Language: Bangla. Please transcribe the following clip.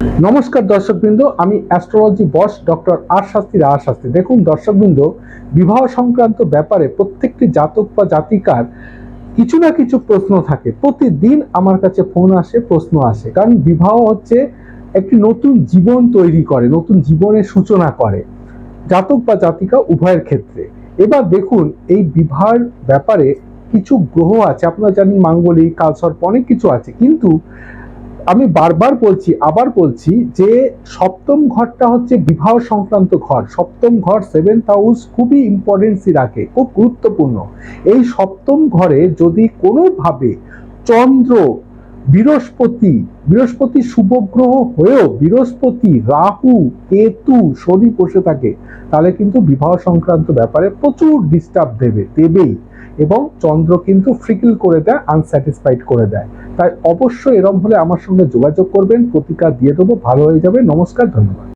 নমস্কার দর্শকবৃন্দ, আমি অ্যাস্ট্রোলজি বস ডক্টর আর শাস্ত্রী। দেখুন দর্শকবৃন্দ, বিবাহ সংক্রান্ত ব্যাপারে প্রত্যেকটি জাতক বা জাতিকার কিছু না কিছু প্রশ্ন থাকে। প্রতিদিন আমার কাছে ফোন আসে, প্রশ্ন আসে, কারণ বিবাহ হচ্ছে একটি নতুন জীবন তৈরি করে, নতুন জীবনের সূচনা করে জাতক বা জাতিকা উভয়ের ক্ষেত্রে। এবার দেখুন, এই বিবাহের ব্যাপারে কিছু গ্রহ আছে, আপনারা জানেন মাঙ্গলিক, কালসর্প, অনেক কিছু আছে, কিন্তু আমি বারবার বলছি, আবার বলছি যে সপ্তম ঘরটা হচ্ছে বিবাহ সংক্রান্ত ঘর। সপ্তম ঘর, সেভেন্থ হাউস, খুবই ইম্পর্টেন্সি রাখে, খুব গুরুত্বপূর্ণ। এই সপ্তম ঘরে যদি কোনোভাবে চন্দ্র, বৃহস্পতি, বৃহস্পতি শুভ গ্রহ হয়েও বৃহস্পতি, রাহু, কেতু, শনি বসে থাকে, তাহলে কিন্তু বিবাহ সংক্রান্ত ব্যাপারে প্রচুর ডিস্টার্ব দেবেই। এবং চন্দ্র কিন্তু ফ্রিকিল করে দেয়, আনস্যাটিসফাইড করে দেয়। তাই অবশ্যই এরম হলে আমার সঙ্গে যোগাযোগ করবেন, প্রতিকার দিয়ে দেবো, ভালো হয়ে যাবে। নমস্কার, ধন্যবাদ।